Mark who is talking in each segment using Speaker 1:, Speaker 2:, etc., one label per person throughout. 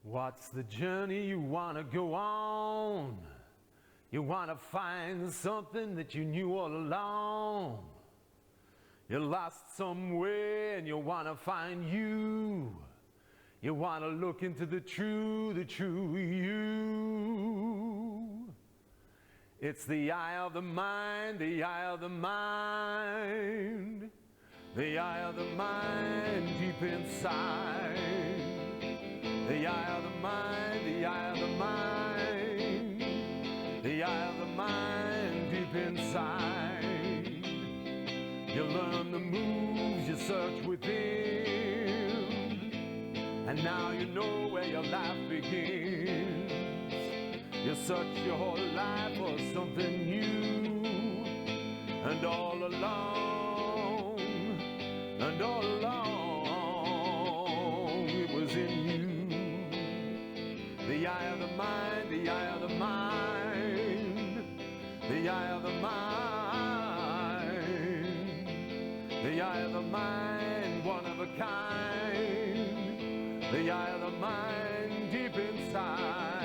Speaker 1: What's the journey you want to go on? You want to find something that you knew all along. You're lost somewhere and you want to find you. You want to look into the true you. It's the eye of the mind, the eye of the mind, the eye of the mind deep inside. The eye of the mind, the eye of the mind, the eye of the mind deep inside. You learn the moves, you search within, and now you know where your life begins. You search your whole life for something new, and all along, it was in you. The eye of the mind, the eye of the mind, the eye of the mind, the eye of the mind, one of a kind, the eye of the mind deep inside.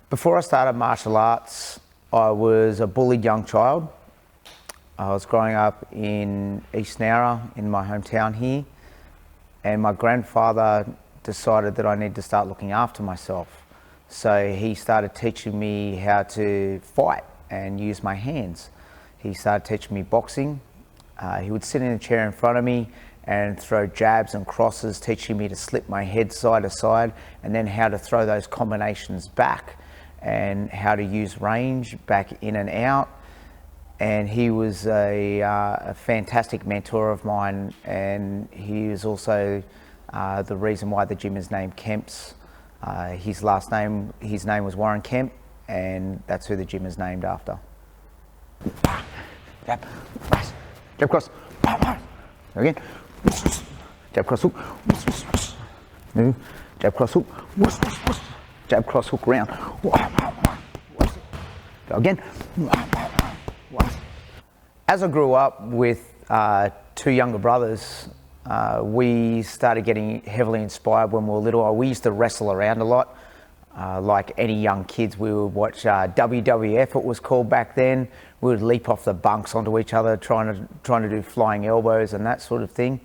Speaker 2: Before I started martial arts, I was a bullied young child. I was growing up in East Nowra, in my hometown here, and my grandfather decided that I needed to start looking after myself. So he started teaching me how to fight and use my hands. He started teaching me boxing. He would sit in a chair in front of me and throw jabs and crosses, teaching me to slip my head side to side, and then how to throw those combinations back, and how to use range back in and out. And he was a fantastic mentor of mine, and he is also the reason why the gym is named Kemp's. His name was Warren Kemp, and that's who the gym is named after. Jab, press, jab cross, again, jab cross hook, jab cross hook, jab cross hook round, go again. As I grew up with two younger brothers, we started getting heavily inspired when we were little. We used to wrestle around a lot. Like any young kids, we would watch WWF, it was called back then. We would leap off the bunks onto each other, trying to do flying elbows and that sort of thing.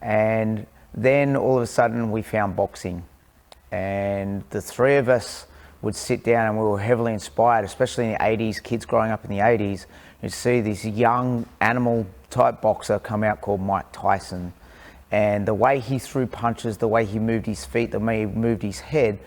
Speaker 2: And then all of a sudden we found boxing. And the three of us would sit down, and we were heavily inspired, especially in the 80s, kids growing up in the 80s, you'd see this young animal type boxer come out called Mike Tyson. And the way he threw punches, the way he moved his feet, the way he moved his head,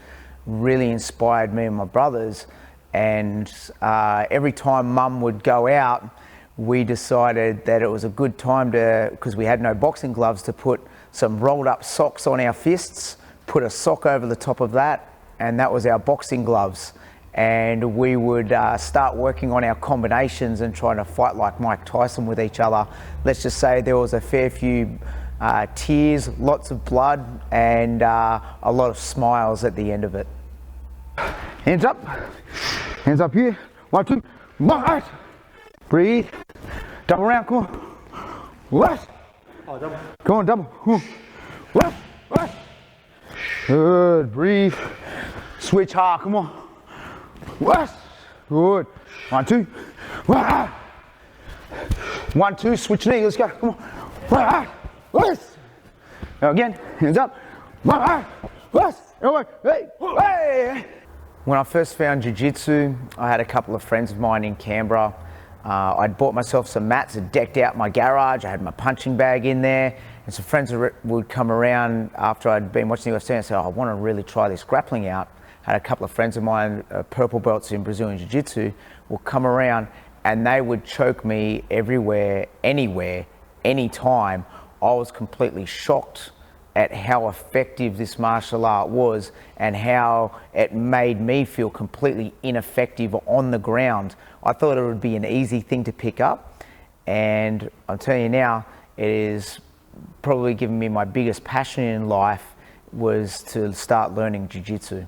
Speaker 2: really inspired me and my brothers. And every time Mum would go out, we decided that it was a good time to, because we had no boxing gloves, to put some rolled up socks on our fists, put a sock over the top of that, and that was our boxing gloves. And we would start working on our combinations and trying to fight like Mike Tyson with each other. Let's just say there was a fair few tears, lots of blood, and a lot of smiles at the end of it.
Speaker 3: Hands up here. 1, 2, 1. Breathe. Double round, come on. Left.
Speaker 4: Oh, double.
Speaker 3: Go on, double. Left, left. Good, breathe. Switch hard, come on. Left. Good. 1, 2. 1, 2, switch knee, let's go, come on. Left. Now again, hands up. Left. Hey.
Speaker 2: When I first found Jiu-Jitsu, I had a couple of friends of mine in Canberra. I'd bought myself some mats and decked out my garage. I had my punching bag in there, and some friends would come around after I'd been watching the UFC and say, oh, I want to really try this grappling out. I had a couple of friends of mine, purple belts in Brazilian Jiu-Jitsu, would come around and they would choke me everywhere, anywhere, anytime. I was completely shocked at how effective this martial art was and how it made me feel completely ineffective on the ground. I thought it would be an easy thing to pick up, and I'm telling you now, it is probably given me my biggest passion in life was to start learning Jiu-Jitsu.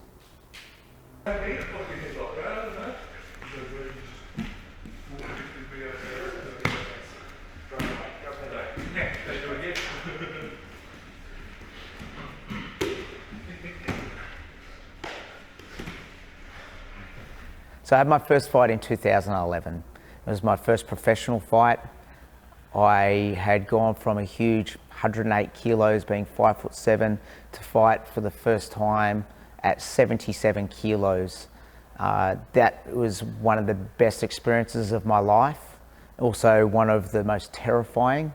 Speaker 2: So I had my first fight in 2011. It was my first professional fight. I had gone from a huge 108 kilos, being 5'7", to fight for the first time at 77 kilos. That was one of the best experiences of my life. Also one of the most terrifying.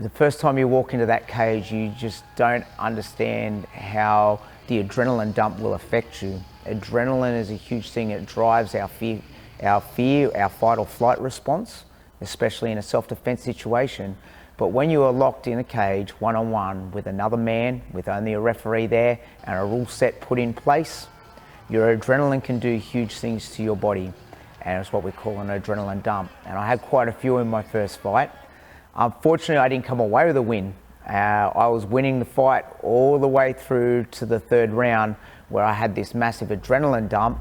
Speaker 2: The first time you walk into that cage, you just don't understand how the adrenaline dump will affect you. Adrenaline is a huge thing. It drives our fear, our fight or flight response, especially in a self-defense situation. But when you are locked in a cage one-on-one with another man, with only a referee there and a rule set put in place, your adrenaline can do huge things to your body, and it's what we call an adrenaline dump. And I had quite a few in my first fight. Unfortunately, I didn't come away with a win. I was winning the fight all the way through to the third round, where I had this massive adrenaline dump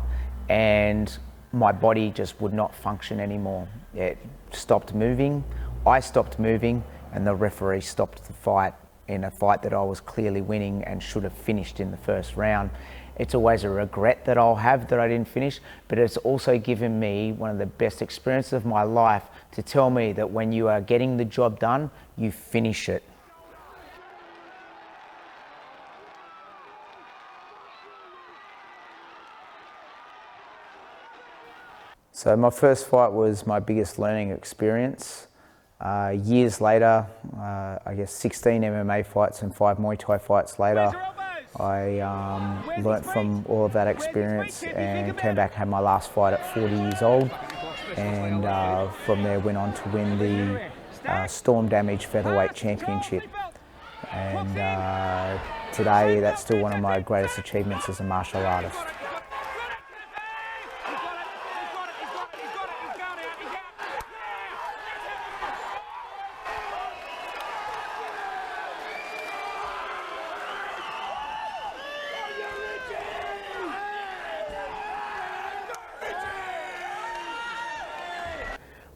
Speaker 2: and my body just would not function anymore. It stopped moving, I stopped moving, and the referee stopped the fight in a fight that I was clearly winning and should have finished in the first round. It's always a regret that I'll have that I didn't finish, but it's also given me one of the best experiences of my life to tell me that when you are getting the job done, you finish it. So my first fight was my biggest learning experience. Years later, I guess 16 MMA fights and 5 Muay Thai fights later, I learnt from all of that experience and came back and had my last fight at 40 years old, and from there went on to win the Storm Damage Featherweight Championship. And today that's still one of my greatest achievements as a martial artist.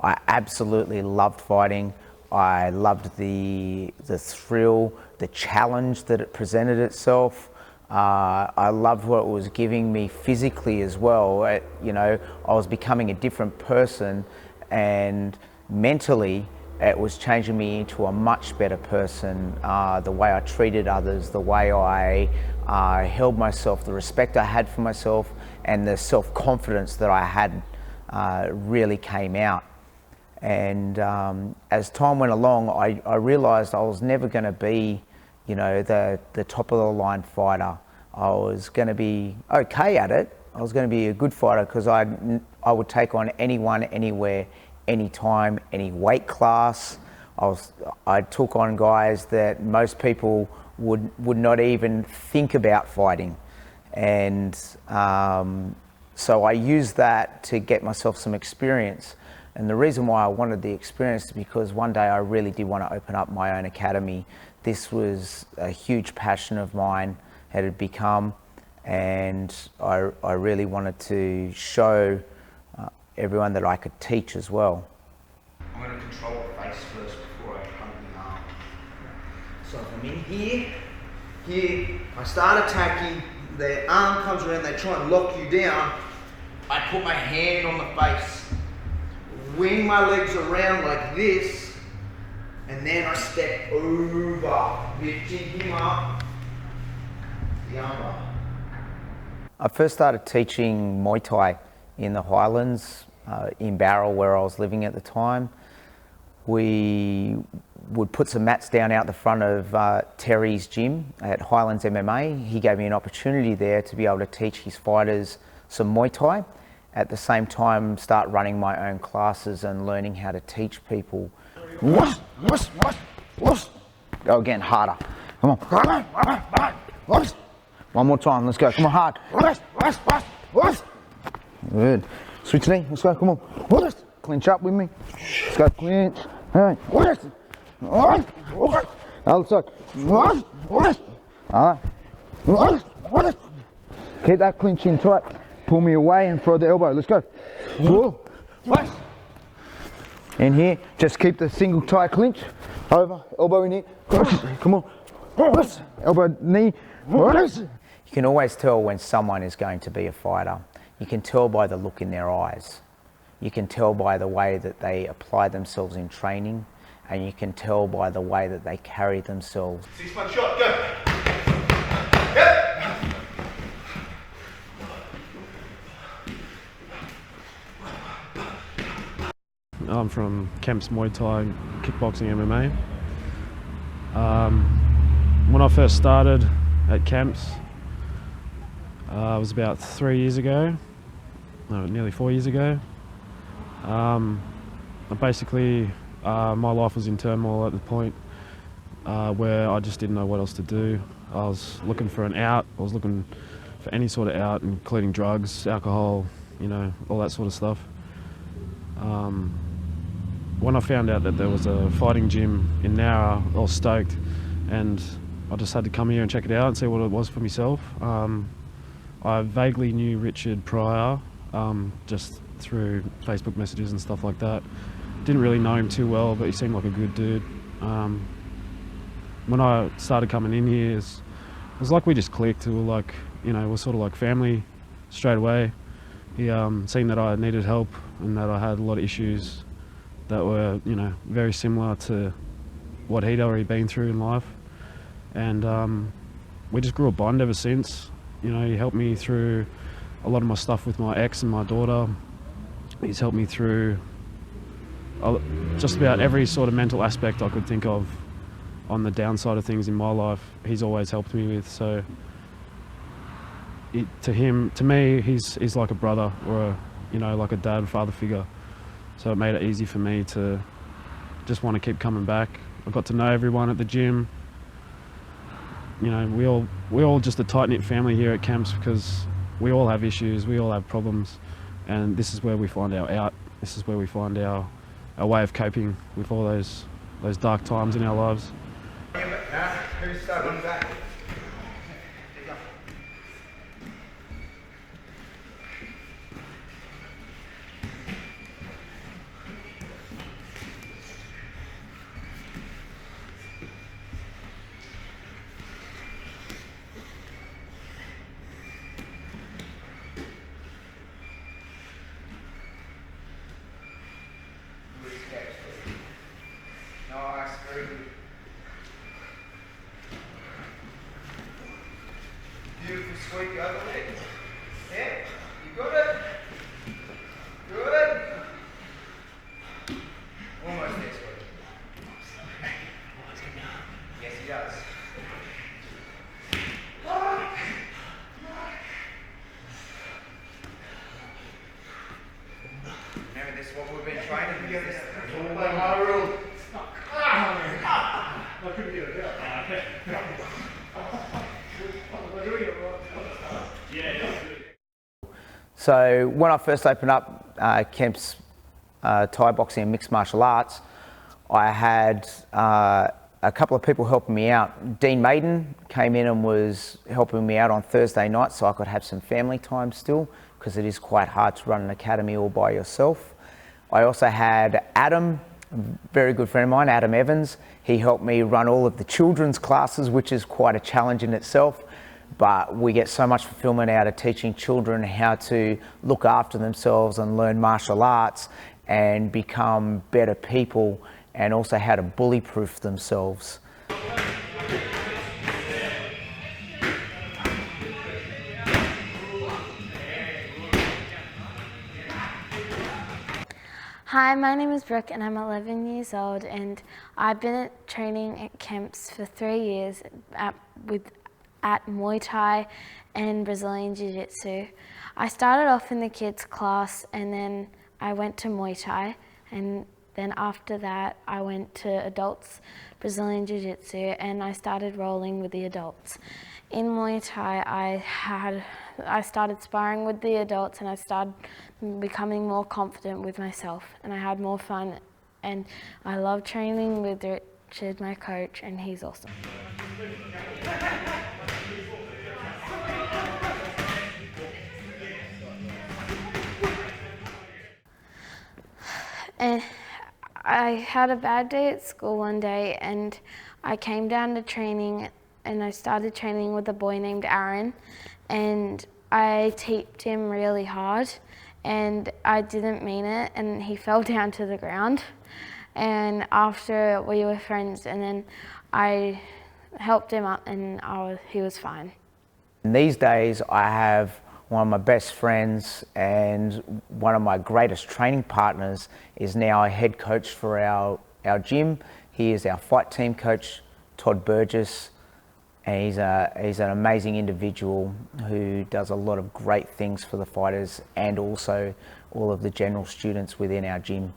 Speaker 2: I absolutely loved fighting. I loved the thrill, the challenge that it presented itself. I loved what it was giving me physically as well. I was becoming a different person, and mentally it was changing me into a much better person. The way I treated others, the way I held myself, the respect I had for myself, and the self-confidence that I had really came out. And as time went along, I realised I was never going to be, the top of the line fighter. I was going to be okay at it. I was going to be a good fighter because I would take on anyone, anywhere, anytime, any weight class. I took on guys that most people would not even think about fighting, and so I used that to get myself some experience. And the reason why I wanted the experience is because one day I really did want to open up my own academy. This was a huge passion of mine, it had become, and I really wanted to show everyone that I could teach as well.
Speaker 3: I'm going to control the face first before I come in the arm. So if I'm in here, I start attacking, their arm comes around, they try and lock you down, I put my hand on the face, wing my legs around like this, and then I step over, lifting him up, the armbar.
Speaker 2: I first started teaching Muay Thai in the Highlands, in Barrel where I was living at the time. We would put some mats down out the front of Terry's gym at Highlands MMA. He gave me an opportunity there to be able to teach his fighters some Muay Thai. At the same time, start running my own classes and learning how to teach people.
Speaker 3: Whoosh, whoosh, whoosh, whoosh.
Speaker 2: Go again, harder.
Speaker 3: Come on. Whoosh. One more time, let's go. Come on, hard. Whoosh, whoosh, whoosh, whoosh. Good. Switch knee, let's go, come on. Whoosh. Clinch up with me. Let's go, clinch. All right. Whoosh. Whoosh. Whoosh. Other side. Whoosh. Whoosh. All right. Whoosh. Whoosh. Keep that clinch in tight. Pull me away and throw the elbow. Let's go. Whoa. Whoosh. In here, just keep the single tight clinch. Over, elbow in here. Come on. Whoosh. Elbow, knee. Whoosh.
Speaker 2: You can always tell when someone is going to be a fighter. You can tell by the look in their eyes. You can tell by the way that they apply themselves in training, and you can tell by the way that they carry themselves.
Speaker 3: 6-1 shot, go.
Speaker 4: I'm from Kemp's Muay Thai, kickboxing, MMA. When I first started at Kemp's, it was about 3 years ago, no, nearly 4 years ago. Basically, my life was in turmoil at the point where I just didn't know what else to do. I was looking for an out. I was looking for any sort of out, including drugs, alcohol, you know, all that sort of stuff. When I found out that there was a fighting gym in Nowra, I was stoked, and I just had to come here and check it out and see what it was for myself. I vaguely knew Richard prior, just through Facebook messages and stuff like that. Didn't really know him too well, but he seemed like a good dude. When I started coming in here, it was like we just clicked. We were like, you know, we're sort of like family straight away. He seen that I needed help and that I had a lot of issues that were, you know, very similar to what he'd already been through in life. And we just grew a bond ever since. You know, he helped me through a lot of my stuff with my ex and my daughter. He's helped me through just about every sort of mental aspect I could think of on the downside of things in my life. He's always helped me with. So to me, he's like a brother or a, you know, like a dad, father figure. So it made it easy for me to just want to keep coming back. I got to know everyone at the gym. You know, we all just a tight-knit family here at Kemp's because we all have issues, we all have problems, and this is where we find our out. This is where we find our way of coping with all those dark times in our lives.
Speaker 3: Who's starting back? Nice, very good. Beautiful sweep, the other leg. Yeah, you got it. Good. Almost there, sweep. Yes, he does. Remember, this is what we've been training to get this. All by my rule. I couldn't do it,
Speaker 2: So when I first opened up Kemp's Thai boxing and mixed martial arts, I had a couple of people helping me out. Dean Maiden came in and was helping me out on Thursday night so I could have some family time still, because it is quite hard to run an academy all by yourself. I also had Adam, a very good friend of mine, Adam Evans. He helped me run all of the children's classes, which is quite a challenge in itself. But we get so much fulfillment out of teaching children how to look after themselves and learn martial arts and become better people, and also how to bully-proof themselves.
Speaker 5: Hi, my name is Brooke and I'm 11 years old, and I've been training at Kemp's for 3 years at Muay Thai and Brazilian Jiu-Jitsu. I started off in the kids class and then I went to Muay Thai, and then after that I went to adults Brazilian Jiu-Jitsu and I started rolling with the adults. In Muay Thai I started sparring with the adults and I started becoming more confident with myself, and I had more fun, and I love training with Richard, my coach, and he's awesome. And I had a bad day at school one day and I came down to training and I started training with a boy named Aaron, and I teeped him really hard and I didn't mean it, and he fell down to the ground, and after we were friends, and then I helped him up and he was fine.
Speaker 2: These days I have one of my best friends and one of my greatest training partners is now a head coach for our gym. He is our fight team coach, Todd Burgess, and he's an amazing individual who does a lot of great things for the fighters and also all of the general students within our gym.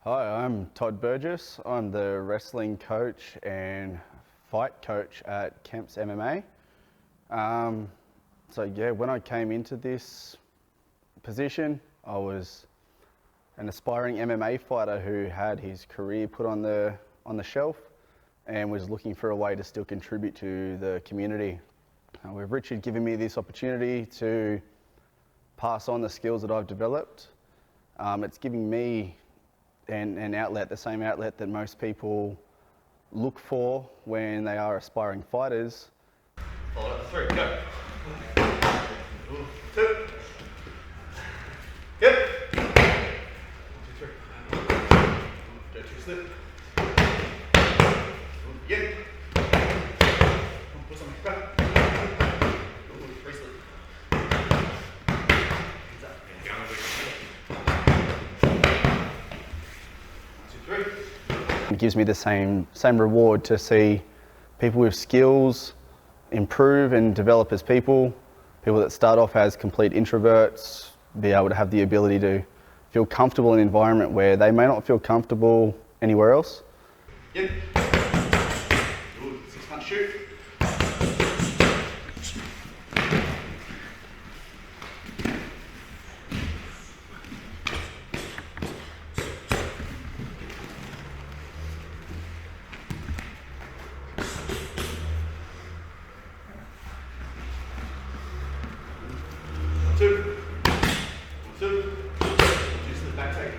Speaker 6: Hi, I'm Todd Burgess. I'm the wrestling coach and fight coach at Kemp's MMA. So yeah, when I came into this position, I was an aspiring MMA fighter who had his career put on the shelf and was looking for a way to still contribute to the community. With Richard giving me this opportunity to pass on the skills that I've developed, it's giving me an outlet, the same outlet that most people look for when they are aspiring fighters.
Speaker 1: Follow up 3, go. 2. Yep. 1, 2, 3. Don't you slip. Again. Put something back. 3 slip.
Speaker 6: It gives me the same reward to see people with skills improve and develop as people that start off as complete introverts, be able to have the ability to feel comfortable in an environment where they may not feel comfortable anywhere else.
Speaker 1: Yep. Good. 6-punch shoot. Two. Just the back take.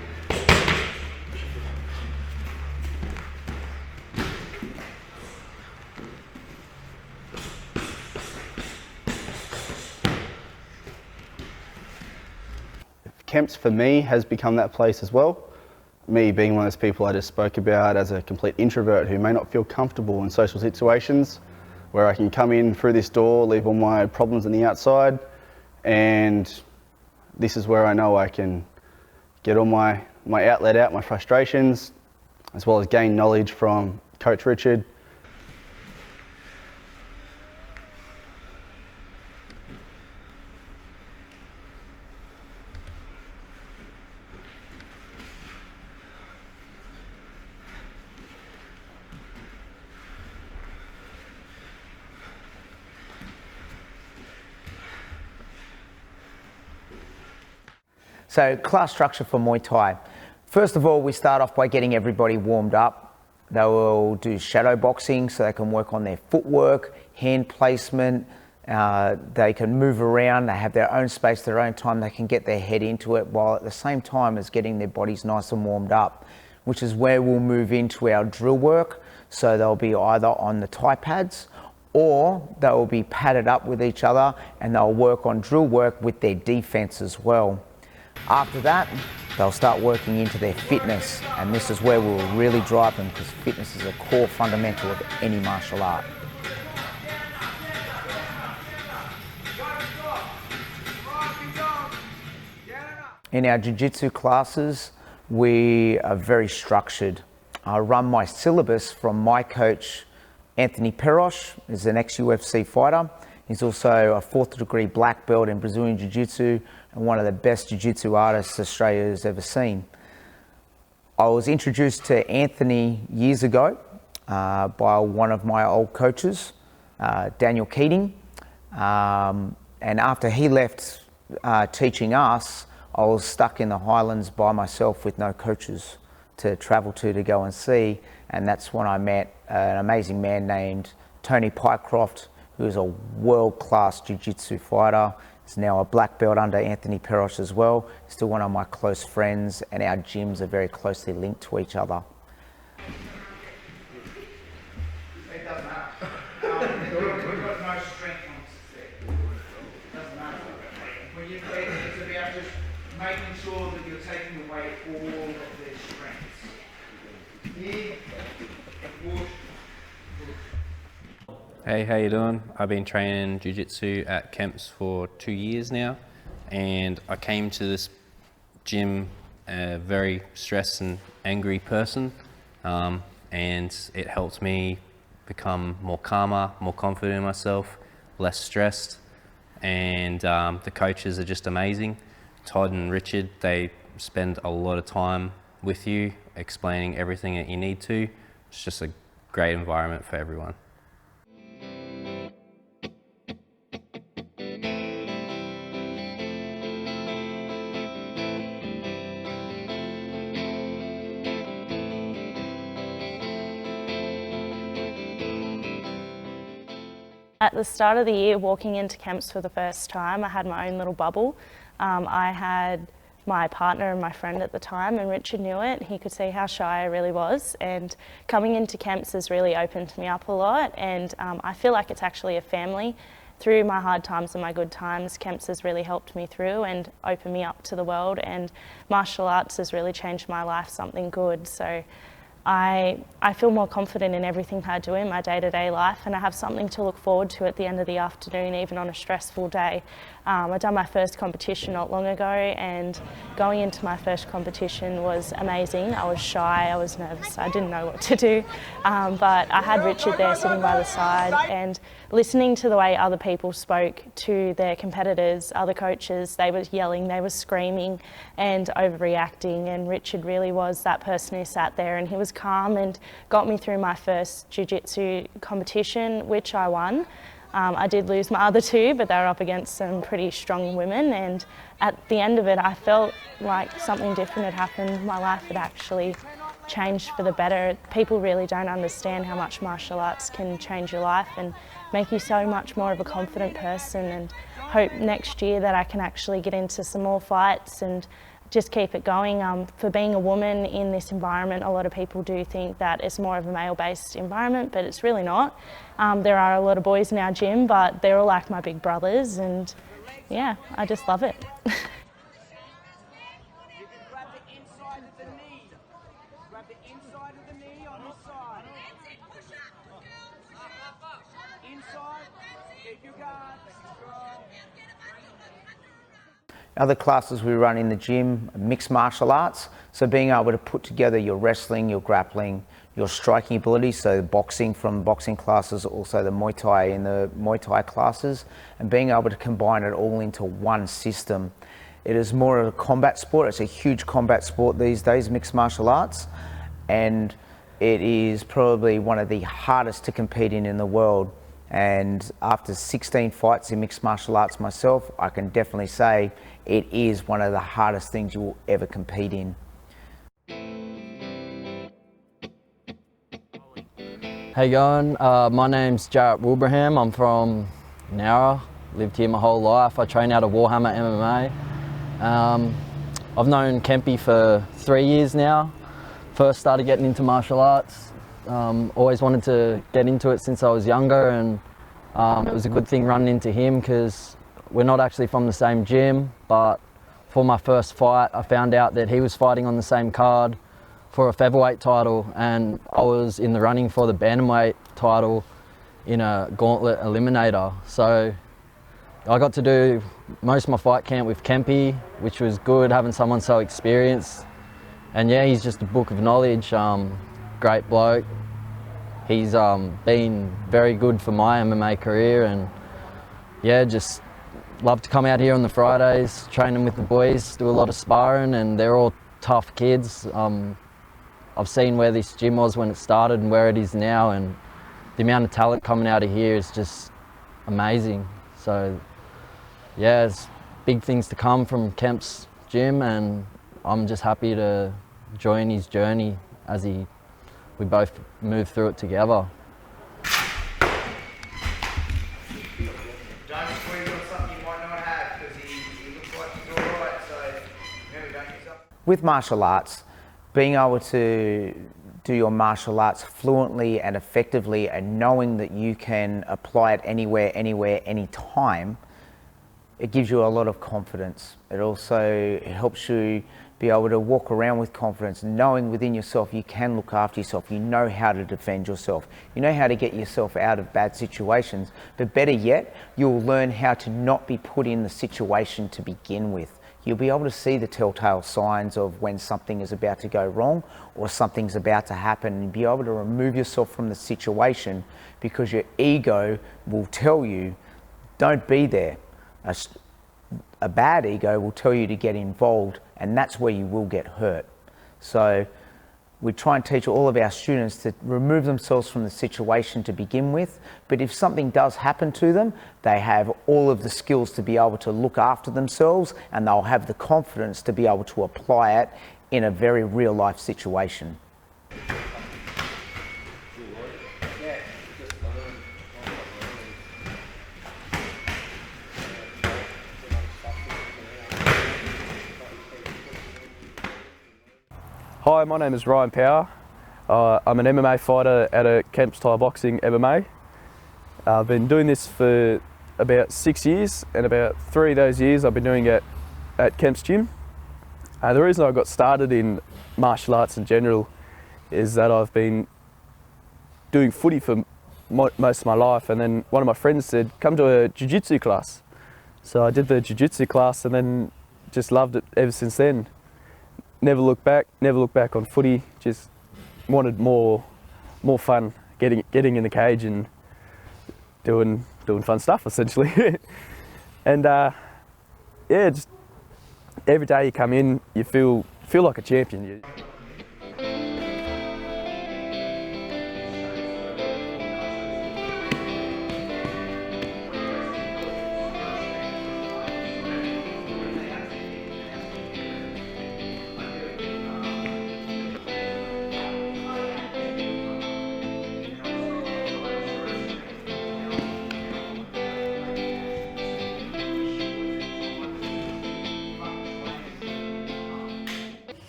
Speaker 6: Kemp's for me has become that place as well. Me being one of those people I just spoke about as a complete introvert who may not feel comfortable in social situations. where I can come in through this door, leave all my problems on the outside, and this is where I know I can get all my outlet out, my frustrations, as well as gain knowledge from Coach Richard.
Speaker 2: So class structure for Muay Thai. First of all, we start off by getting everybody warmed up. They will do shadow boxing so they can work on their footwork, hand placement, they can move around, they have their own space, their own time, they can get their head into it while at the same time as getting their bodies nice and warmed up, which is where we'll move into our drill work. So they'll be either on the Thai pads or they'll be padded up with each other and they'll work on drill work with their defense as well. After that, they'll start working into their fitness, and this is where we'll really drive them because fitness is a core fundamental of any martial art. In our jiu-jitsu classes, we are very structured. I run my syllabus from my coach, Anthony Perosh, is an ex-UFC fighter. He's also a 4th degree black belt in Brazilian Jiu-Jitsu and one of the best Jiu-Jitsu artists Australia has ever seen. I was introduced to Anthony years ago by one of my old coaches, Daniel Keating. And after he left teaching us, I was stuck in the Highlands by myself with no coaches to travel to go and see. And that's when I met an amazing man named Tony Pycroft, who is a world-class jiu-jitsu fighter. He's now a black belt under Anthony Perosh as well. Still one of my close friends, and our gyms are very closely linked to each other.
Speaker 3: It doesn't matter. We've got no strength on set. It doesn't matter. When you play, it's about just making sure that you're taking away all of their strengths. Here, push.
Speaker 7: Hey, how you doing? I've been training Jiu-Jitsu at Kemp's for 2 years now, and I came to this gym a very stressed and angry person, and it helped me become more calmer, more confident in myself, less stressed, and the coaches are just amazing. Todd and Richard, they spend a lot of time with you, explaining everything that you need to. It's just a great environment for everyone.
Speaker 8: At the start of the year, walking into Kemp's for the first time, I had my own little bubble. I had my partner and my friend at the time, and Richard knew it. He could see how shy I really was, and coming into Kemp's has really opened me up a lot, and I feel like it's actually a family. Through my hard times and my good times, Kemp's has really helped me through and opened me up to the world, and martial arts has really changed my life, something good. So I feel more confident in everything I do in my day-to-day life, and I have something to look forward to at the end of the afternoon, even on a stressful day. I done my first competition not long ago, and going into my first competition was amazing. I was shy, I was nervous, I didn't know what to do, but I had Richard there sitting by the side, and listening to the way other people spoke to their competitors, other coaches, they were yelling, they were screaming and overreacting, and Richard really was that person who sat there, and he was calm and got me through my first jiu-jitsu competition, which I won. I did lose my other two, but they were up against some pretty strong women, and at the end of it I felt like something different had happened. My life had actually changed for the better. People really don't understand how much martial arts can change your life and make you so much more of a confident person, and hope next year that I can actually get into some more fights and just keep it going. For being a woman in this environment, a lot of people do think that it's more of a male-based environment, but it's really not. There are a lot of boys in our gym, but they're all like my big brothers, and yeah, I just love it.
Speaker 2: inside, keep your guard, control. Other classes we run in the gym, mixed martial arts, so being able to put together your wrestling, your grappling, your striking ability, so boxing from boxing classes, also the Muay Thai in the Muay Thai classes, and being able to combine it all into one system. It is more of a combat sport. It's a huge combat sport these days, mixed martial arts, and it is probably one of the hardest to compete in the world. And after 16 fights in mixed martial arts myself, I can definitely say it is one of the hardest things you will ever compete in.
Speaker 9: Hey going, my name's Jarrett Wilbraham. I'm from Nowra, lived here my whole life. I train out of Warhammer MMA. I've known Kempy for 3 years now. First started getting into martial arts. Always wanted to get into it since I was younger, and it was a good thing running into him because we're not actually from the same gym, but for my first fight I found out that he was fighting on the same card for a featherweight title, and I was in the running for the bantamweight title in a gauntlet eliminator. So I got to do most of my fight camp with Kempy, which was good, having someone so experienced. And yeah, he's just a book of knowledge, great bloke. He's been very good for my MMA career, and yeah, just love to come out here on the Fridays, training with the boys, do a lot of sparring, and they're all tough kids. I've seen where this gym was when it started and where it is now, and the amount of talent coming out of here is just amazing. So yeah, there's big things to come from Kemp's gym, and I'm just happy to join his journey as we both move through it together.
Speaker 2: Don't squeeze on something you might not have, because he looks like he's all right, so remember, don't use up. With martial arts, being able to do your martial arts fluently and effectively, and knowing that you can apply it anywhere, anytime, it gives you a lot of confidence. It also helps you be able to walk around with confidence, knowing within yourself you can look after yourself, you know how to defend yourself, you know how to get yourself out of bad situations, but better yet, you'll learn how to not be put in the situation to begin with. You'll be able to see the telltale signs of when something is about to go wrong or something's about to happen, and be able to remove yourself from the situation, because your ego will tell you, don't be there. A bad ego will tell you to get involved, and that's where you will get hurt. So we try and teach all of our students to remove themselves from the situation to begin with, but if something does happen to them, they have all of the skills to be able to look after themselves, and they'll have the confidence to be able to apply it in a very real life situation.
Speaker 10: Hi, my name is Ryan Power. I'm an MMA fighter out of Kemp's Thai Boxing MMA. I've been doing this for about 6 years, and about 3 of those years I've been doing it at Kemp's gym. The reason I got started in martial arts in general is that I've been doing footy for most of my life, and then one of my friends said, come to a jiu-jitsu class. So I did the jiu-jitsu class and then just loved it ever since then. Never looked back on footy, just wanted more fun, getting in the cage and doing fun stuff essentially. And yeah, just every day you come in, you feel like a champion.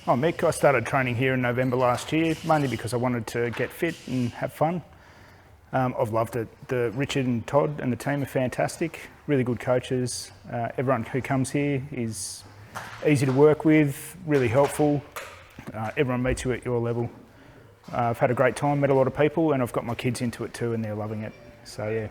Speaker 11: I'm Mick. I started training here in November last year, mainly because I wanted to get fit and have fun. I've loved it. Richard and Todd and the team are fantastic, really good coaches. Everyone who comes here is easy to work with, really helpful. Everyone meets you at your level. I've had a great time, met a lot of people, and I've got my kids into it too, and they're loving it. So yeah,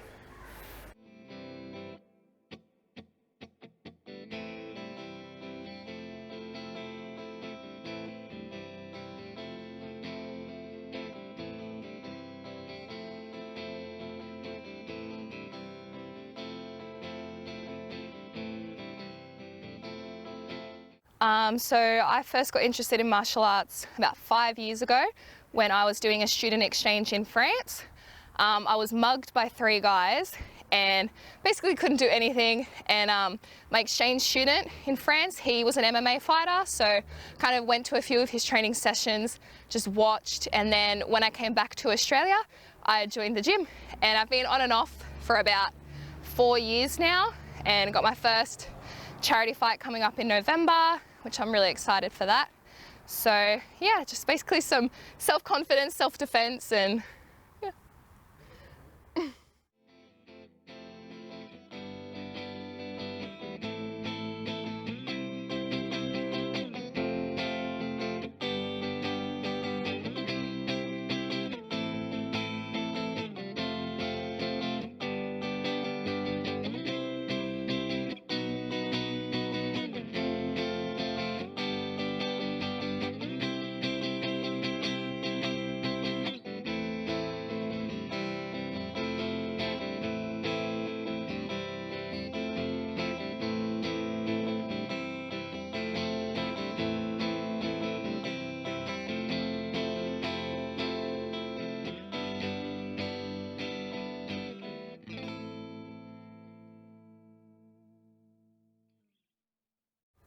Speaker 12: So I first got interested in martial arts about 5 years ago when I was doing a student exchange in France. I was mugged by 3 guys and basically couldn't do anything, and my exchange student in France, he was an MMA fighter, so kind of went to a few of his training sessions, just watched, and then when I came back to Australia, I joined the gym, and I've been on and off for about 4 years now, and got my first charity fight coming up in November, which I'm really excited for that. So yeah, just basically some self-confidence, self-defense, and yeah.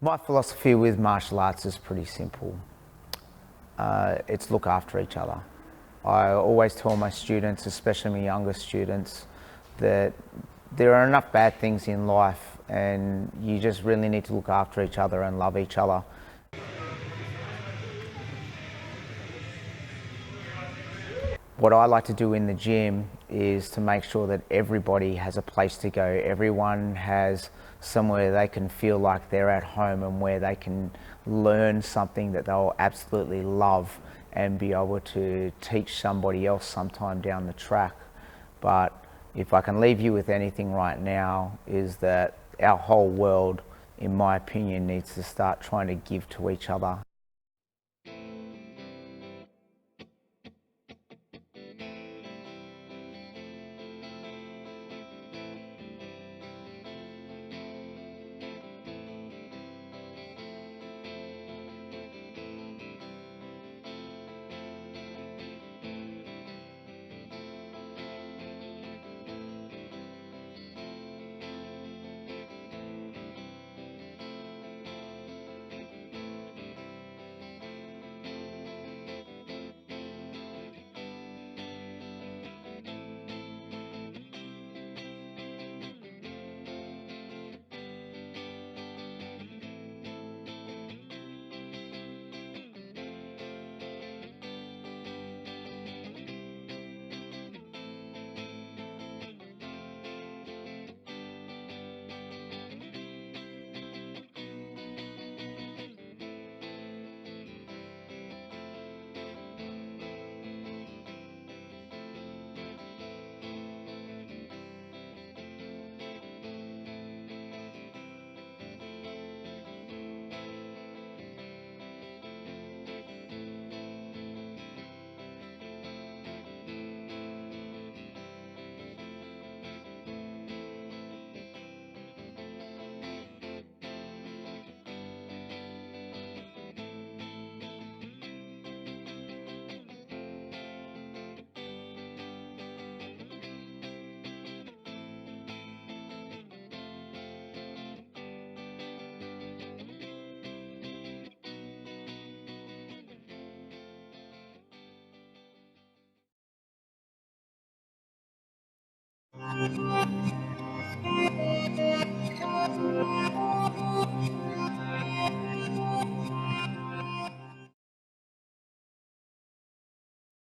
Speaker 2: My philosophy with martial arts is pretty simple. It's look after each other. I always tell my students, especially my younger students, that there are enough bad things in life and you just really need to look after each other and love each other. What I like to do in the gym is to make sure that everybody has a place to go. Everyone has somewhere they can feel like they're at home and where they can learn something that they'll absolutely love and be able to teach somebody else sometime down the track. But if I can leave you with anything right now, is that our whole world, in my opinion, needs to start trying to give to each other.
Speaker 13: Thank you.